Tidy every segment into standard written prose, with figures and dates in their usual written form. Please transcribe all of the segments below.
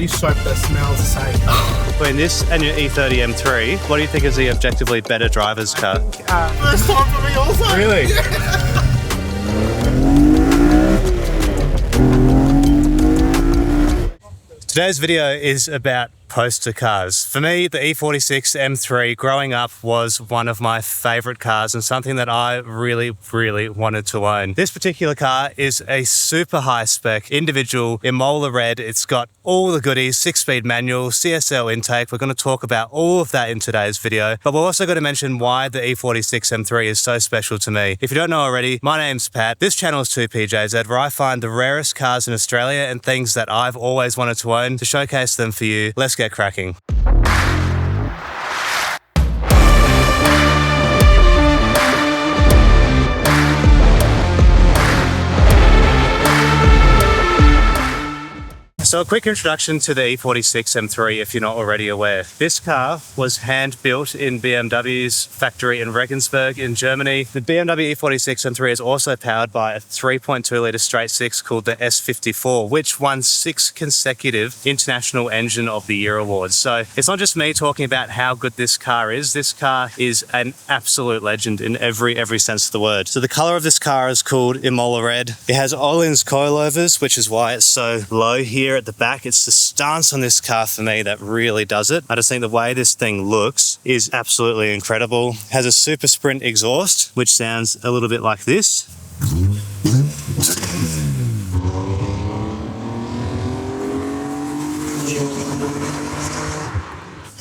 body soap that smells the same. Between this and your E30 M3, what do you think is the objectively better driver's car? First time for me also. Really? Today's video is about poster cars. For me, the E46 M3 growing up was one of my favorite cars and something that I really wanted to own. This particular car is a super high spec individual Imola red. It's got all the goodies, 6-speed manual, CSL intake. We're going to talk about all of that in today's video, but we're also going to mention why the E46 M3 is so special to me. If you don't know already, my name's Pat. This channel is 2PJZ, where I find the rarest cars in Australia and things that I've always wanted to own to showcase them for you. Let's get cracking. So a quick introduction to the E46 M3 if you're not already aware. This car was hand built in BMW's factory in Regensburg in Germany. The BMW E46 M3 is also powered by a 3.2 litre straight six called the S54, which won 6 consecutive International Engine of the Year awards. So it's not just me talking about how good this car is. This car is an absolute legend in every sense of the word. So the color of this car is called Imola red. It has Öhlins coilovers, which is why it's so low here at the back. It's the stance on this car for me that really does it. I just think the way this thing looks is absolutely incredible. It has a super sprint exhaust, which sounds a little bit like this.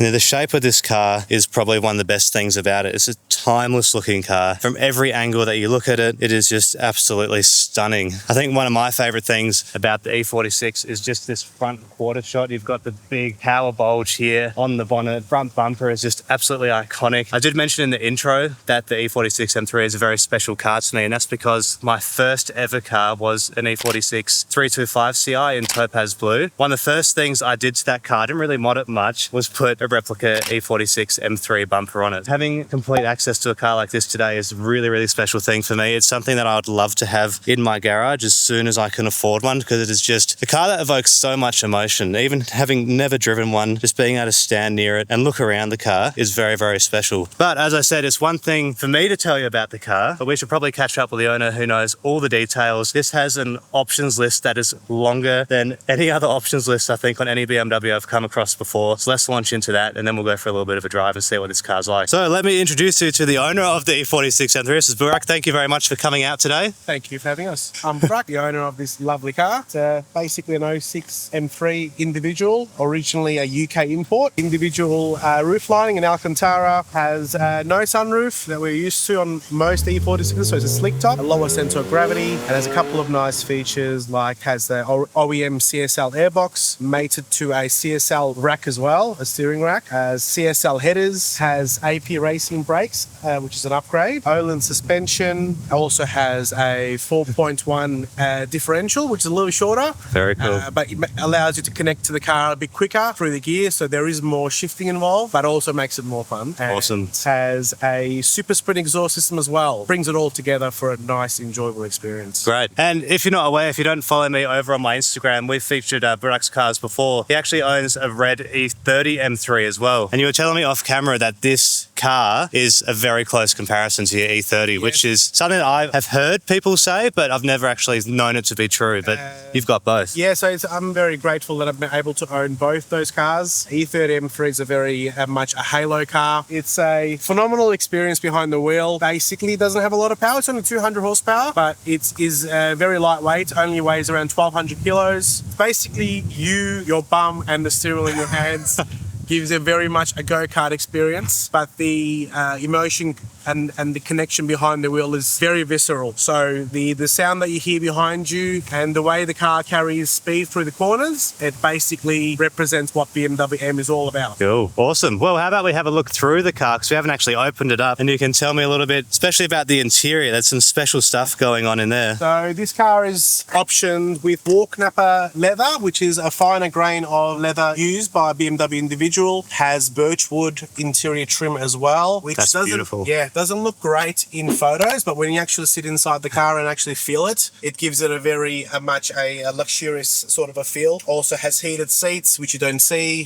Now, the shape of this car is probably one of the best things about it. It's a timeless looking car. From every angle that you look at it, it is just absolutely stunning. I think one of my favorite things about the E46 is just this front quarter shot. You've got the big power bulge here on the bonnet. Front bumper is just absolutely iconic. I did mention in the intro that the E46 M3 is a very special car to me, and that's because my first ever car was an E46 325 CI in topaz blue. One of the first things I did to that car, I didn't really mod it much, was put a replica E46 M3 bumper on it. Having complete access to a car like this today is a really special thing for me. It's something that I would love to have in my garage as soon as I can afford one, because it is just a car that evokes so much emotion. Even having never driven one, just being able to stand near it and look around the car is very special. But as I said, it's one thing for me to tell you about the car, but we should probably catch up with the owner who knows all the details. This has an options list that is longer than any other options list I think on any BMW I've come across before. So let's launch into that, and then we'll go for a little bit of a drive and see what this car's like. So let me introduce you to the owner of the E46 M3. This is Burak. Thank you very much for coming out today. Thank you for having us. I'm Burak, the owner of this lovely car. It's basically an 06 M3 individual, originally a UK import. Individual roof lining in Alcantara, has no sunroof that we're used to on most E46s, so it's a slick top, a lower center of gravity, and has a couple of nice features like has the OEM CSL airbox, mated to a CSL rack as well, a steering rack, has CSL headers, has AP racing brakes, which is an upgrade. Öhlins suspension, also has a 4.1 differential, which is a little shorter. Very cool. But it allows you to connect to the car a bit quicker through the gear, so there is more shifting involved, but also makes it more fun. And awesome. It has a super sprint exhaust system as well. Brings it all together for a nice, enjoyable experience. Great. And if you're not aware, if you don't follow me over on my Instagram, we've featured Burak's cars before. He actually owns a red E30 M3 as well. And you were telling me off camera that this car is a very close comparison to your E30, yes, which is something that I have heard people say, but I've never actually known it to be true. But you've got both. Yeah, so I'm very grateful that I've been able to own both those cars. E30 M3 is a very much a halo car. It's a phenomenal experience behind the wheel. Basically, it doesn't have a lot of power. It's only 200 horsepower, but it is very lightweight. Only weighs around 1,200 kilos. Basically, your bum and the steering wheel in your hands gives it very much a go-kart experience, but the emotion and the connection behind the wheel is very visceral. So the sound that you hear behind you and the way the car carries speed through the corners, it basically represents what BMW M is all about. Cool. Awesome. Well, how about we have a look through the car, because we haven't actually opened it up, and you can tell me a little bit, especially about the interior. There's some special stuff going on in there. So this car is optioned with Walkaround leather, which is a finer grain of leather used by BMW individual. module has birchwood interior trim as well, which That's beautiful. doesn't look great in photos, but when you actually sit inside the car and actually feel it, it gives it a very much a luxurious sort of a feel. Also has heated seats, which you don't see.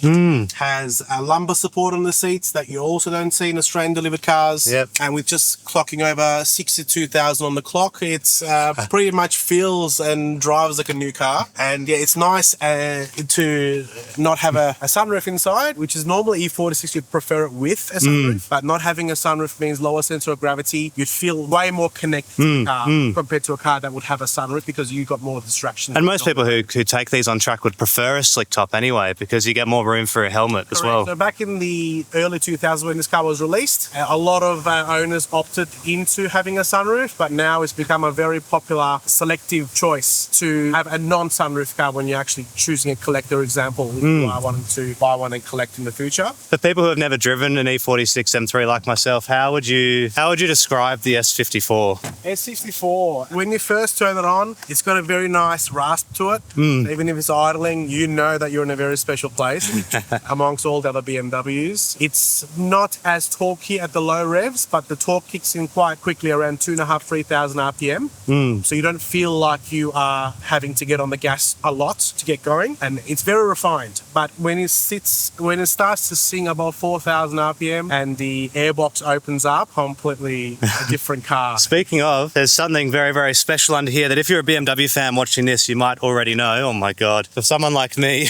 Has a lumbar support on the seats that you also don't see in Australian delivered cars. Yep. And with just clocking over 62,000 on the clock, it's pretty much feels and drives like a new car. And yeah, it's nice to not have a sunroof inside, which is normally E46 you'd prefer it with a sunroof, but not having a sunroof means lower center of gravity. You'd feel way more connected to the car compared to a car that would have a sunroof, because you got more distractions. And most people who take these on track would prefer a slick top anyway, because you get more room for a helmet as well. So back in the early 2000s when this car was released, a lot of owners opted into having a sunroof, but now it's become a very popular selective choice to have a non-sunroof car when you're actually choosing a collector example if you are wanting to buy one and collect in the future. For people who have never driven an E46 M3 like myself, how would you describe the S54? S54, when you first turn it on, it's got a very nice rasp to it. Even if it's idling, you know that you're in a very special place amongst all the other BMWs. It's not as torquey at the low revs, but the torque kicks in quite quickly around 2,500-3,000 RPM. So you don't feel like you are having to get on the gas a lot to get going, and it's very refined. But when it starts to sing above 4,000 RPM and the airbox opens up, completely a different car. Speaking of, there's something very, very special under here that if you're a BMW fan watching this, you might already know. Oh my God. For someone like me,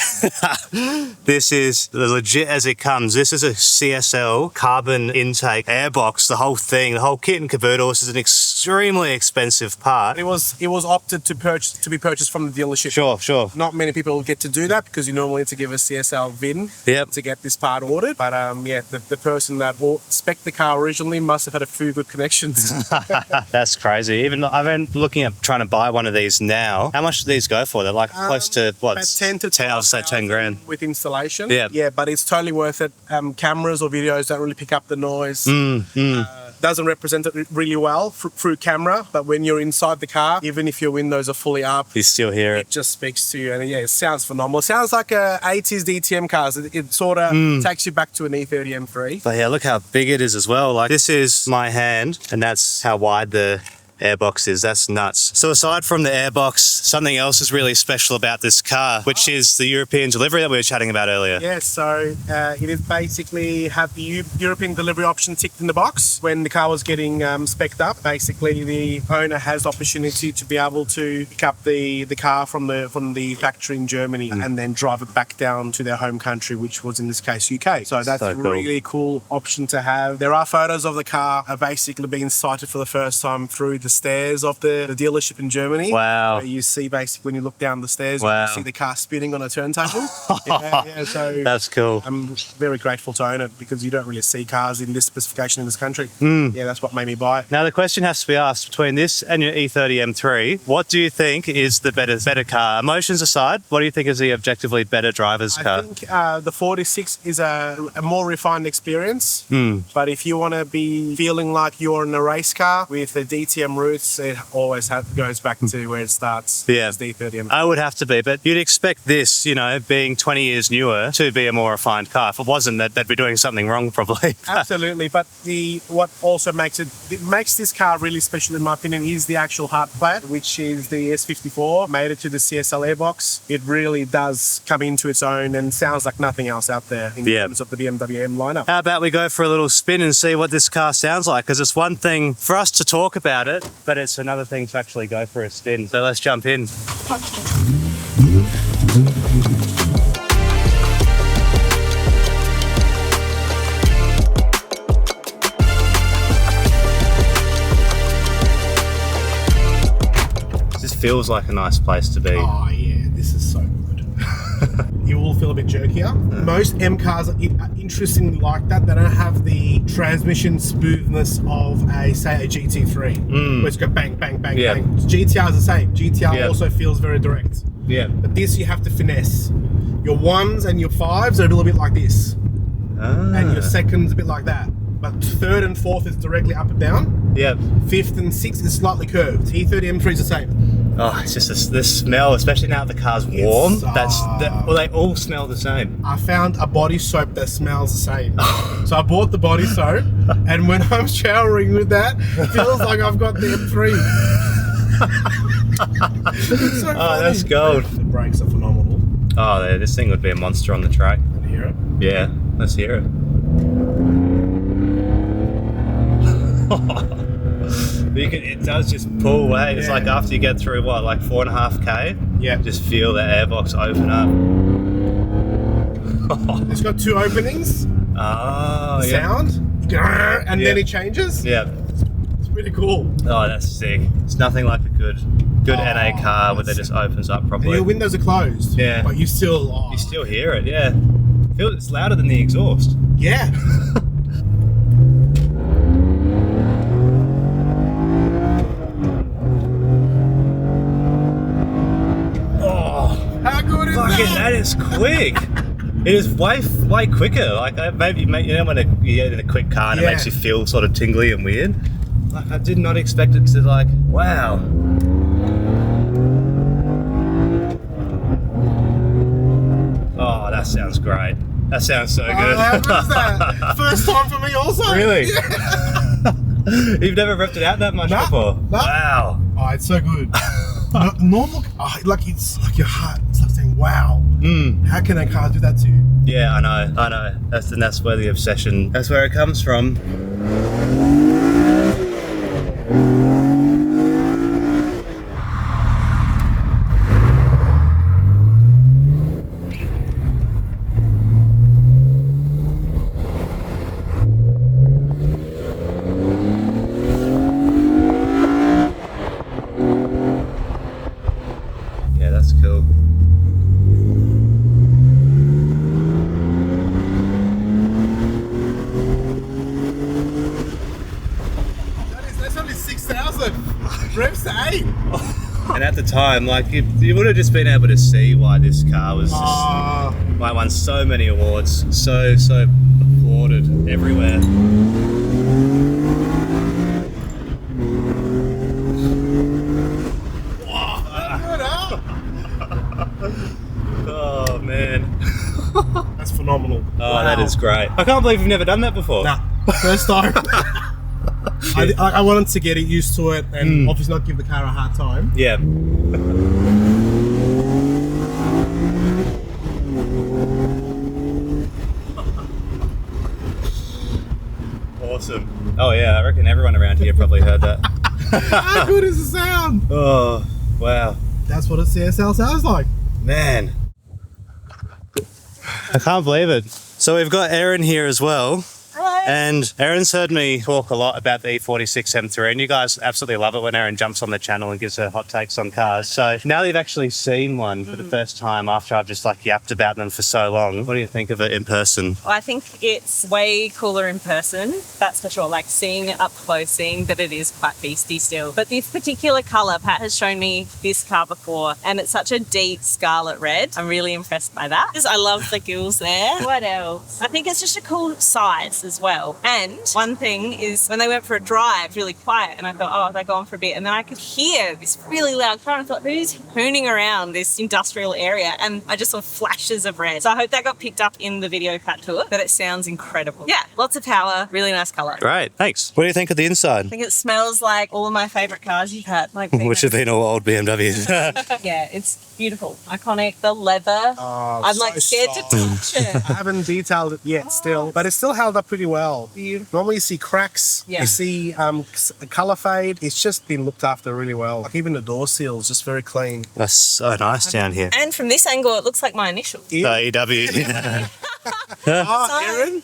this is legit as it comes. This is a CSL carbon intake airbox. The whole thing, the whole kit and caboodle. This is an extremely expensive part. It was opted to be purchased from the dealership. Sure. Not many people get to do that, because you normally need to give a CSL VIN to get this part ordered. But the person that spec'd the car originally must have had a few good connections. That's crazy. Even I've been looking at trying to buy one of these now. How much do these go for? They're like close to what? About 10 to 12. I would say 10 grand with installation. Yeah, but it's totally worth it. Cameras or videos don't really pick up the noise. Doesn't represent it really well through camera, but when you're inside the car, even if your windows are fully up, you still hear it just speaks to you. And yeah, it sounds phenomenal. It sounds like a 80s DTM cars. It sort of takes you back to an E30 M3. But yeah, look how big it is as well. Like, this is my hand, and that's how wide the airbox is. That's nuts. So aside from the airbox, something else is really special about this car, which is the European delivery that we were chatting about earlier. Yeah, so it is basically have the European delivery option ticked in the box. When the car was getting spec'd up, basically the owner has the opportunity to be able to pick up the car from the factory in Germany and then drive it back down to their home country, which was in this case UK. So that's a really cool option to have. There are photos of the car basically being sighted for the first time through the stairs of the dealership in Germany. Wow. Where you see basically when you look down the stairs, wow, you see the car spinning on a turntable. So that's cool. I'm very grateful to own it, because you don't really see cars in this specification in this country. Yeah, that's what made me buy it. Now the question has to be asked, between this and your E30 M3, what do you think is the better car? Emotions aside, what do you think is the objectively better driver's car? I think the 46 is a more refined experience, but if you want to be feeling like you're in a race car with a DTM roots, it always goes back to where it starts. Yeah, the E30 M3. I would have to be, but you'd expect this, being 20 years newer, to be a more refined car. If it wasn't, they'd be doing something wrong probably. Absolutely, but what also makes this car really special in my opinion is the actual heart plate, which is the S54, made it to the CSL airbox. It really does come into its own and sounds like nothing else out there in terms of the BMW M lineup. How about we go for a little spin and see what this car sounds like? Because it's one thing for us to talk about it, but it's another thing to actually go for a spin. So let's jump in. This feels like a nice place to be. Oh yeah, this is so good. You will feel a bit jerkier. Most M cars are interestingly like that. They don't have the transmission smoothness of a GT3, where it's go bang, bang, bang, bang. GTR is the same. GTR also feels very direct. Yeah. But this you have to finesse. Your ones and your fives are a little bit like this, and your seconds a bit like that. But third and fourth is directly up and down. Fifth and sixth is slightly curved. E30 M3 is the same. Oh, it's just the smell, especially now the car's warm. Well, they all smell the same. I found a body soap that smells the same. So I bought the body soap, and when I'm showering with that, it feels like I've got the M3. It's so funny. That's gold. The brakes are phenomenal. Oh, this thing would be a monster on the track. Can you hear it? Yeah, let's hear it. It does just pull away. It's like after you get through what, like 4.5k? Yeah. Just feel the airbox open up. It's got 2 openings. Oh, The yeah. sound, and then it changes. Yeah. It's pretty cool. Oh, that's sick. It's nothing like a good NA car where it just opens up And properly. your windows are closed. Yeah. But you still. You still hear it, yeah. Feel it's louder than the exhaust. Yeah. How good is Fucking, that? that is quick. It is way quicker. Like maybe you know when you get in a quick car and it makes you feel sort of tingly and weird. Like I did not expect it to like. Wow. Oh, that sounds great. That sounds so good. How good is that? First time for me also. Really? Yeah. You've never ripped it out that much before? Nah. Wow. Oh, it's so good. Normal, like it's like your heart. It's like saying, "Wow, how can a car do that to you?" Yeah, I know. That's where the obsession. That's where it comes from. Yeah, that's cool. That's only 6,000 revs to 8. And at the time, like you would have just been able to see why this car was just why it won so many awards, so applauded everywhere. Oh man. That's phenomenal. Oh, that is great. I can't believe you've never done that before. Nah, first time. I wanted to get it used to it and obviously not give the car a hard time. Yeah. Awesome. Oh yeah, I reckon everyone around here probably heard that. How good is the sound? Oh, wow. That's what a CSL sounds like. Man. I can't believe it. So we've got Erin here as well. Hello. And Erin's heard me talk a lot about the E46 M3, and you guys absolutely love it when Erin jumps on the channel and gives her hot takes on cars. So now that you've actually seen one for the first time after I've just like yapped about them for so long, what do you think of it in person? Well, I think it's way cooler in person, that's for sure. Like seeing it up close, seeing that it is quite beastie still. But this particular colour, Pat has shown me this car before, and it's such a deep scarlet red. I'm really impressed by that. I love the gills there. What else? I think it's just a cool size as well. And one thing is when they went for a drive, really quiet, and I thought, oh, they're going for a bit. And then I could hear this really loud car, and I thought, who's hooning around this industrial area? And I just saw flashes of red. So I hope that got picked up in the video Pat took, but it sounds incredible. Yeah, lots of power, really nice colour. Great, thanks. What do you think of the inside? I think it smells like all of my favourite cars you've had. Like Which have been all old BMWs. yeah, it's beautiful. Iconic. The leather. I'm like scared to touch it. I haven't detailed it yet still, but it's still held up pretty well. Normally you see cracks, you see colour fade. It's just been looked after really well. Like even the door seal is just very clean. That's so nice down here. And from this angle, it looks like my initials. The EW. Oh, Erin?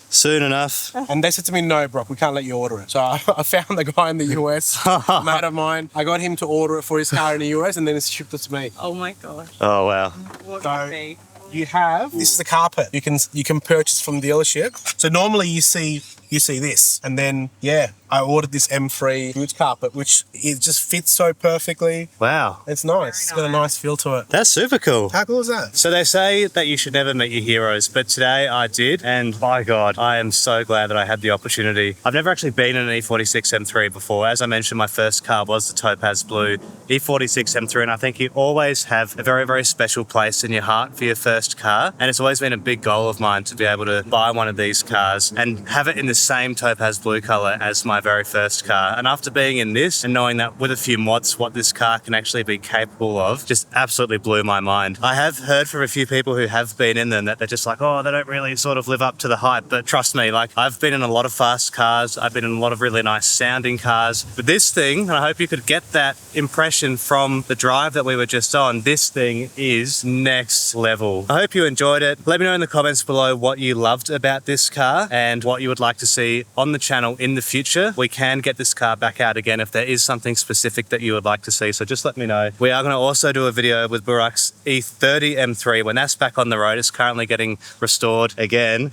Soon enough. And they said to me, no, Brock, we can't let you order it. So I found the guy in the US, a mate of mine. I got him to order it for his car in the US, and then it's shipped it to me. Oh my gosh. Oh wow. What So- could it be? You have, this is the carpet you can purchase from the dealership. So normally you see you see this. And then, yeah, I ordered this M3 boot carpet, which it just fits so perfectly. Wow. It's nice. It's got a nice feel to it. That's super cool. How cool is that? So they say that you should never meet your heroes, but today I did, and by God, I am so glad that I had the opportunity. I've never actually been in an E46 M3 before. As I mentioned, my first car was the Topaz Blue E46 M3, and I think you always have a very, very special place in your heart for your first car, and it's always been a big goal of mine to be able to buy one of these cars and have it in the same Topaz Blue colour as my very first car. And after being in this and knowing that with a few mods what this car can actually be capable of just absolutely blew my mind. I have heard from a few people who have been in them that they're just like, oh, they don't really sort of live up to the hype. But trust me, like, I've been in a lot of fast cars, I've been in a lot of really nice sounding cars, but this thing, and I hope you could get that impression from the drive that we were just on, this thing is next level. I hope you enjoyed it. Let me know in the comments below what you loved about this car and what you would like to see on the channel in the future. We can get this car back out again if there is something specific that you would like to see, so just let me know. We are going to also do a video with Burak's E30 M3 when that's back on the road. It's currently getting restored again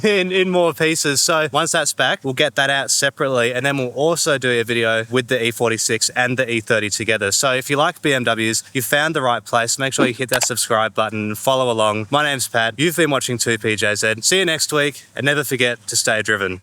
in more pieces, so once that's back we'll get that out separately, and then we'll also do a video with the E46 and the E30 together. So if you like BMWs, you found the right place. Make sure you hit that subscribe button and follow along. My name's Pat. You've been watching 2PJZ. See you next week, and never forget to stay driven.